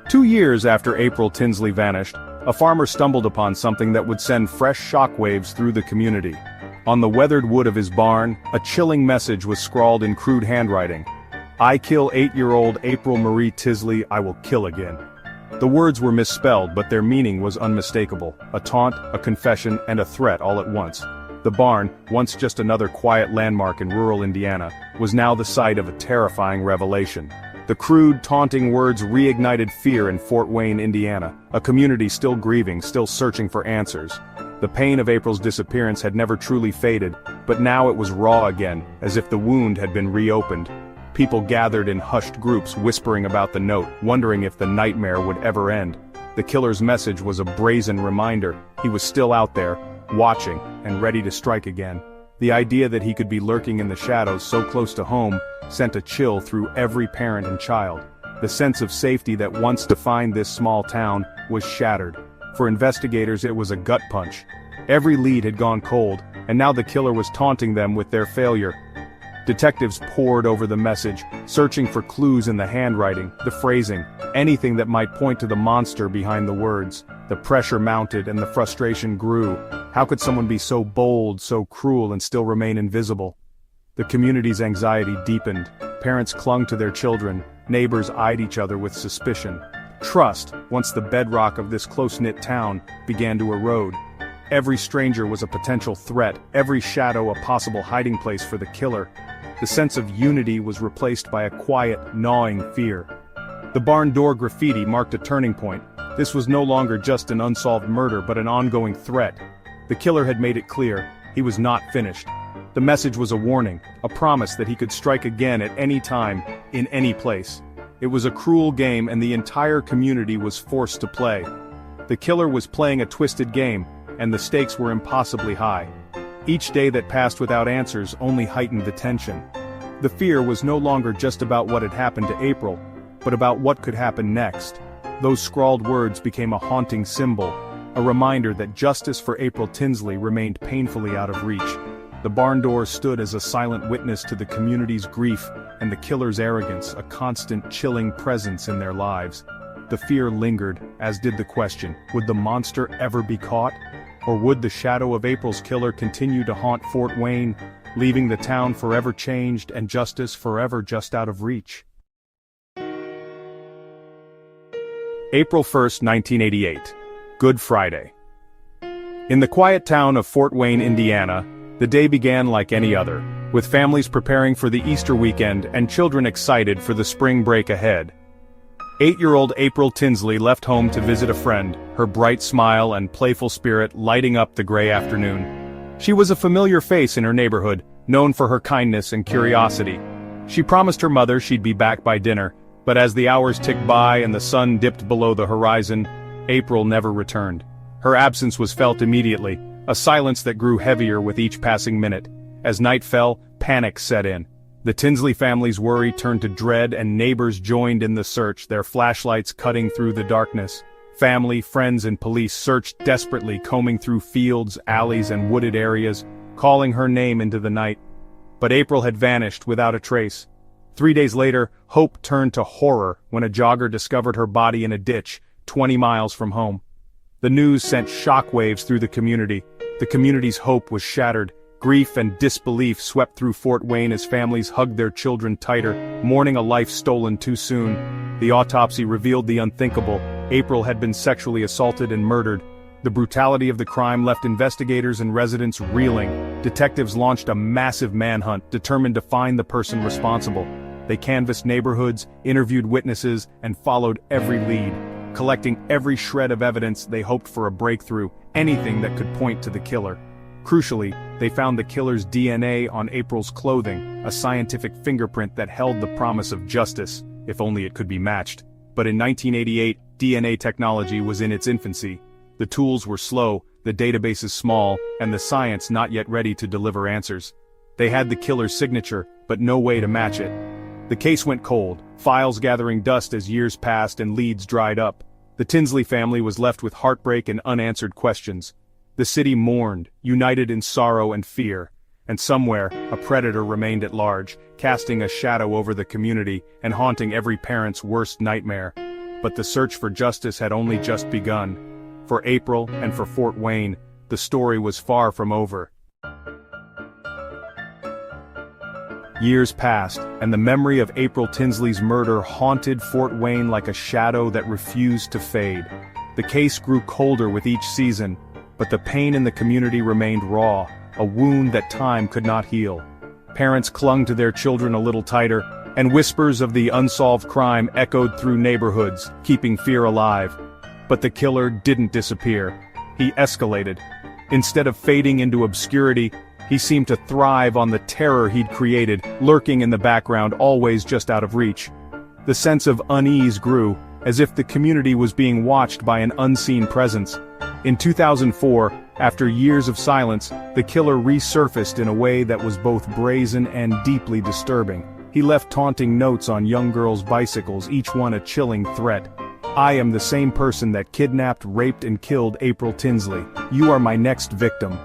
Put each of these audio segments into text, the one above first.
2 years after April Tinsley vanished, a farmer stumbled upon something that would send fresh shockwaves through the community. On the weathered wood of his barn, a chilling message was scrawled in crude handwriting. "I kill 8-year-old April Marie Tinsley, I will kill again." The words were misspelled, but their meaning was unmistakable. A taunt, a confession, and a threat all at once. The barn, once just another quiet landmark in rural Indiana, was now the site of a terrifying revelation. The crude, taunting words reignited fear in Fort Wayne, Indiana, a community still grieving, still searching for answers. The pain of April's disappearance had never truly faded, but now it was raw again, as if the wound had been reopened. People gathered in hushed groups whispering about the note, wondering if the nightmare would ever end. The killer's message was a brazen reminder. He was still out there, watching, and ready to strike again. The idea that he could be lurking in the shadows so close to home sent a chill through every parent and child. The sense of safety that once defined this small town was shattered. For investigators, it was a gut punch. Every lead had gone cold, and now the killer was taunting them with their failure. Detectives pored over the message, searching for clues in the handwriting, the phrasing, anything that might point to the monster behind the words. The pressure mounted and the frustration grew. How could someone be so bold, so cruel, and still remain invisible? The community's anxiety deepened. Parents clung to their children, neighbors eyed each other with suspicion. Trust, once the bedrock of this close-knit town, began to erode. Every stranger was a potential threat, every shadow a possible hiding place for the killer. The sense of unity was replaced by a quiet, gnawing fear. The barn door graffiti marked a turning point. This was no longer just an unsolved murder but an ongoing threat. The killer had made it clear, he was not finished. The message was a warning, a promise that he could strike again at any time, in any place. It was a cruel game and the entire community was forced to play. The killer was playing a twisted game, and the stakes were impossibly high. Each day that passed without answers only heightened the tension. The fear was no longer just about what had happened to April, but about what could happen next. Those scrawled words became a haunting symbol, a reminder that justice for April Tinsley remained painfully out of reach. The barn door stood as a silent witness to the community's grief and the killer's arrogance, a constant chilling presence in their lives. The fear lingered, as did the question, would the monster ever be caught? Or would the shadow of April's killer continue to haunt Fort Wayne, leaving the town forever changed and justice forever just out of reach? April 1st, 1988. Good Friday. In the quiet town of Fort Wayne, Indiana, the day began like any other, with families preparing for the Easter weekend and children excited for the spring break ahead. 8-year-old April Tinsley left home to visit a friend, her bright smile and playful spirit lighting up the gray afternoon. She was a familiar face in her neighborhood, known for her kindness and curiosity. She promised her mother she'd be back by dinner, but as the hours ticked by and the sun dipped below the horizon, April never returned. Her absence was felt immediately, a silence that grew heavier with each passing minute. As night fell, panic set in. The Tinsley family's worry turned to dread and neighbors joined in the search, their flashlights cutting through the darkness. Family, friends, and police searched desperately, combing through fields, alleys, and wooded areas, calling her name into the night. But April had vanished without a trace. 3 days later, hope turned to horror when a jogger discovered her body in a ditch, 20 miles from home. The news sent shockwaves through the community. The community's hope was shattered. Grief and disbelief swept through Fort Wayne as families hugged their children tighter, mourning a life stolen too soon. The autopsy revealed the unthinkable. April had been sexually assaulted and murdered. The brutality of the crime left investigators and residents reeling. Detectives launched a massive manhunt, determined to find the person responsible. They canvassed neighborhoods, interviewed witnesses, and followed every lead. Collecting every shred of evidence, they hoped for a breakthrough, anything that could point to the killer. Crucially, they found the killer's DNA on April's clothing, a scientific fingerprint that held the promise of justice, if only it could be matched. But in 1988, DNA technology was in its infancy. The tools were slow, the databases small, and the science not yet ready to deliver answers. They had the killer's signature, but no way to match it. The case went cold, files gathering dust as years passed and leads dried up. The Tinsley family was left with heartbreak and unanswered questions. The city mourned, united in sorrow and fear, and somewhere, a predator remained at large, casting a shadow over the community and haunting every parent's worst nightmare. But the search for justice had only just begun. For April and for Fort Wayne, the story was far from over. Years passed, and the memory of April Tinsley's murder haunted Fort Wayne like a shadow that refused to fade. The case grew colder with each season, but the pain in the community remained raw, a wound that time could not heal. Parents clung to their children a little tighter, and whispers of the unsolved crime echoed through neighborhoods, keeping fear alive. But the killer didn't disappear. He escalated. Instead of fading into obscurity, he seemed to thrive on the terror he'd created, lurking in the background, always just out of reach. The sense of unease grew, as if the community was being watched by an unseen presence. In 2004, after years of silence, the killer resurfaced in a way that was both brazen and deeply disturbing. He left taunting notes on young girls' bicycles, each one a chilling threat. "I am the same person that kidnapped, raped, and killed April Tinsley. You are my next victim."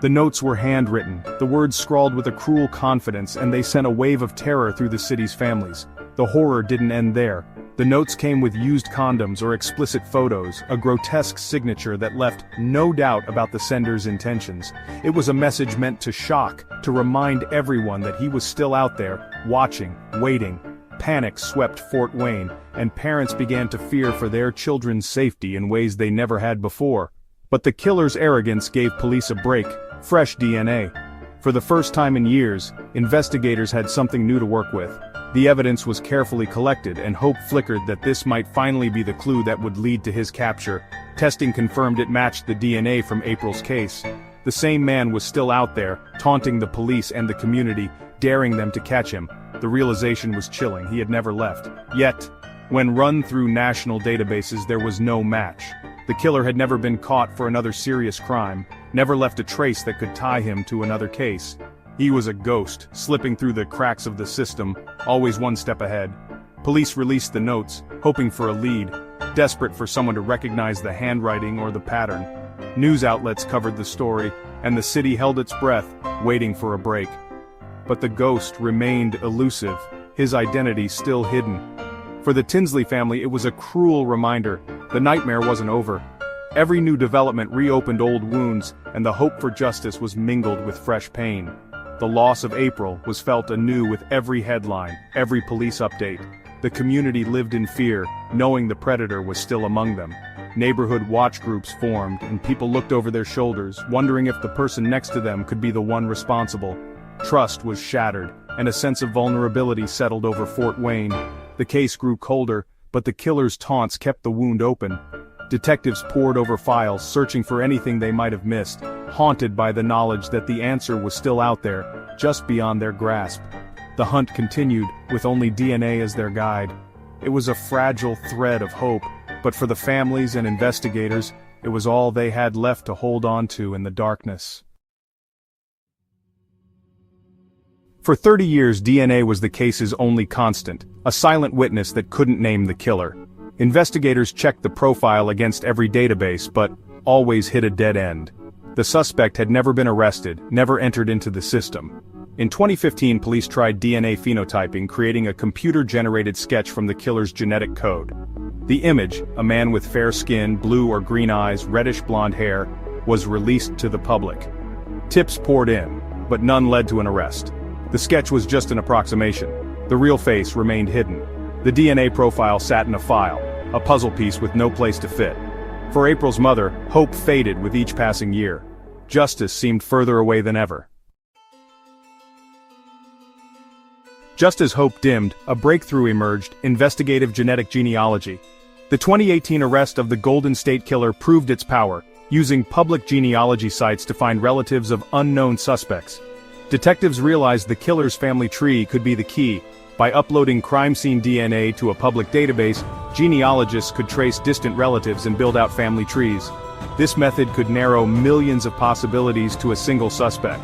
The notes were handwritten, the words scrawled with a cruel confidence, and they sent a wave of terror through the city's families. The horror didn't end there. The notes came with used condoms or explicit photos, a grotesque signature that left no doubt about the sender's intentions. It was a message meant to shock, to remind everyone that he was still out there, watching, waiting. Panic swept Fort Wayne, and parents began to fear for their children's safety in ways they never had before. But the killer's arrogance gave police a break. Fresh DNA. For the first time in years, investigators had something new to work with. The evidence was carefully collected, and hope flickered that this might finally be the clue that would lead to his capture. Testing confirmed it matched the DNA from April's case. The same man was still out there, taunting the police and the community, daring them to catch him. The realization was chilling. He had never left. Yet, when run through national databases, there was no match. The killer had never been caught for another serious crime, never left a trace that could tie him to another case. He was a ghost, slipping through the cracks of the system, always one step ahead. Police released the notes, hoping for a lead, desperate for someone to recognize the handwriting or the pattern. News outlets covered the story, and the city held its breath, waiting for a break. But the ghost remained elusive, his identity still hidden. For the Tinsley family, it was a cruel reminder. The nightmare wasn't over. Every new development reopened old wounds, and the hope for justice was mingled with fresh pain. The loss of April was felt anew with every headline, every police update. The community lived in fear, knowing the predator was still among them. Neighborhood watch groups formed, and people looked over their shoulders, wondering if the person next to them could be the one responsible. Trust was shattered, and a sense of vulnerability settled over Fort Wayne. The case grew colder, but the killer's taunts kept the wound open. Detectives pored over files, searching for anything they might have missed, haunted by the knowledge that the answer was still out there, just beyond their grasp. The hunt continued, with only DNA as their guide. It was a fragile thread of hope, but for the families and investigators, it was all they had left to hold on to in the darkness. For 30 years, DNA was the case's only constant, a silent witness that couldn't name the killer. Investigators checked the profile against every database, but always hit a dead end. The suspect had never been arrested, never entered into the system. In 2015, police tried DNA phenotyping, creating a computer-generated sketch from the killer's genetic code. The image, a man with fair skin, blue or green eyes, reddish-blonde hair, was released to the public. Tips poured in, but none led to an arrest. The sketch was just an approximation. The real face remained hidden. The DNA profile sat in a file, a puzzle piece with no place to fit. For April's mother, hope faded with each passing year. Justice seemed further away than ever. Just as hope dimmed, a breakthrough emerged: investigative genetic genealogy. The 2018 arrest of the Golden State Killer proved its power, using public genealogy sites to find relatives of unknown suspects. Detectives realized the killer's family tree could be the key. By uploading crime scene DNA to a public database, genealogists could trace distant relatives and build out family trees. This method could narrow millions of possibilities to a single suspect.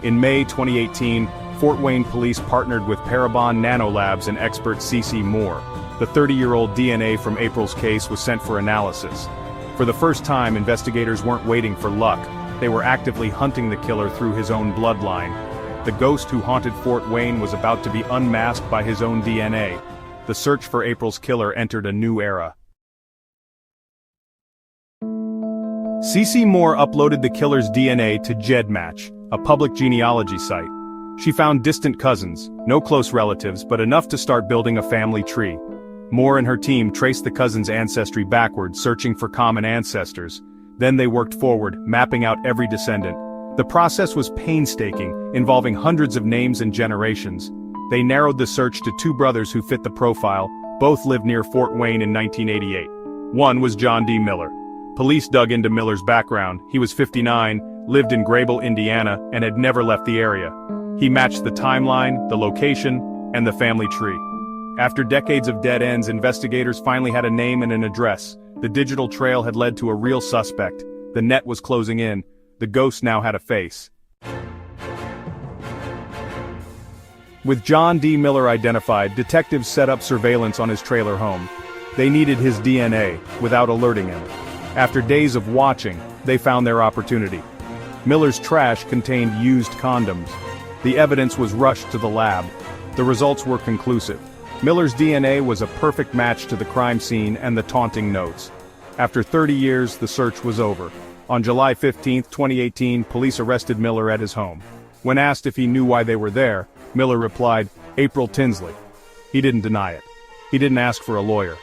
In May 2018, Fort Wayne police partnered with Parabon Nanolabs and expert CC Moore. The 30-year-old DNA from April's case was sent for analysis. For the first time, investigators weren't waiting for luck. They were actively hunting the killer through his own bloodline. The ghost who haunted Fort Wayne was about to be unmasked by his own DNA. The search for April's killer entered a new era. CeCe Moore uploaded the killer's DNA to GEDmatch, a public genealogy site. She found distant cousins, no close relatives, but enough to start building a family tree. Moore and her team traced the cousins' ancestry backward, searching for common ancestors. Then they worked forward, mapping out every descendant. The process was painstaking, involving hundreds of names and generations. They narrowed the search to two brothers who fit the profile. Both lived near Fort Wayne in 1988. One was John D. Miller. Police dug into Miller's background. He was 59, lived in Grable, Indiana, and had never left the area. He matched the timeline, the location, and the family tree. After decades of dead ends, investigators finally had a name and an address. The digital trail had led to a real suspect. The net was closing in. The ghost now had a face. With John D. Miller identified, detectives set up surveillance on his trailer home. They needed his DNA, without alerting him. After days of watching, they found their opportunity. Miller's trash contained used condoms. The evidence was rushed to the lab. The results were conclusive. Miller's DNA was a perfect match to the crime scene and the taunting notes. After 30 years, the search was over. On July 15, 2018, police arrested Miller at his home. When asked if he knew why they were there, Miller replied, "April Tinsley." He didn't deny it. He didn't ask for a lawyer.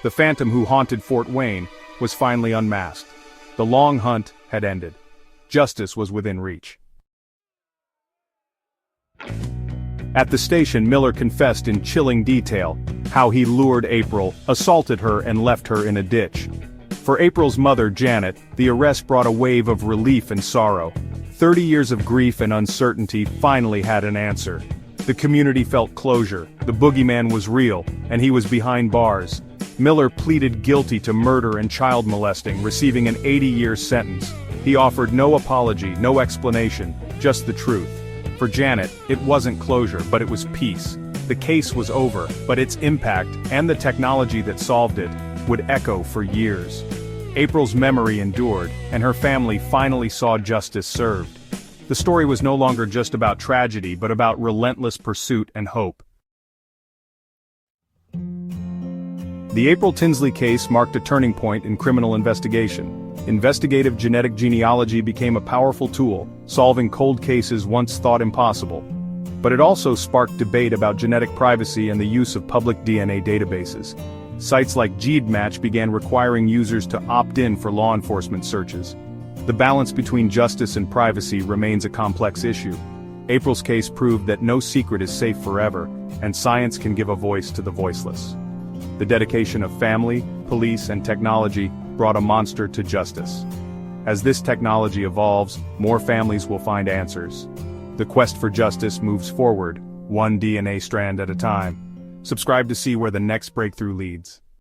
The phantom who haunted Fort Wayne was finally unmasked. The long hunt had ended. Justice was within reach. At the station, Miller confessed in chilling detail how he lured April, assaulted her, and left her in a ditch. For April's mother, Janet, the arrest brought a wave of relief and sorrow. 30 years of grief and uncertainty finally had an answer. The community felt closure. The boogeyman was real, and he was behind bars. Miller pleaded guilty to murder and child molesting, receiving an 80-year sentence. He offered no apology, no explanation, just the truth. For Janet, it wasn't closure, but it was peace. The case was over, but its impact, and the technology that solved it, would echo for years. April's memory endured, and her family finally saw justice served. The story was no longer just about tragedy, but about relentless pursuit and hope. The April Tinsley case marked a turning point in criminal investigation. Investigative genetic genealogy became a powerful tool, solving cold cases once thought impossible. But it also sparked debate about genetic privacy and the use of public DNA databases. Sites like GEDmatch began requiring users to opt in for law enforcement searches. The balance between justice and privacy remains a complex issue. April's case proved that no secret is safe forever, and science can give a voice to the voiceless. The dedication of family, police, and technology brought a monster to justice. As this technology evolves, more families will find answers. The quest for justice moves forward, one DNA strand at a time. Subscribe to see where the next breakthrough leads.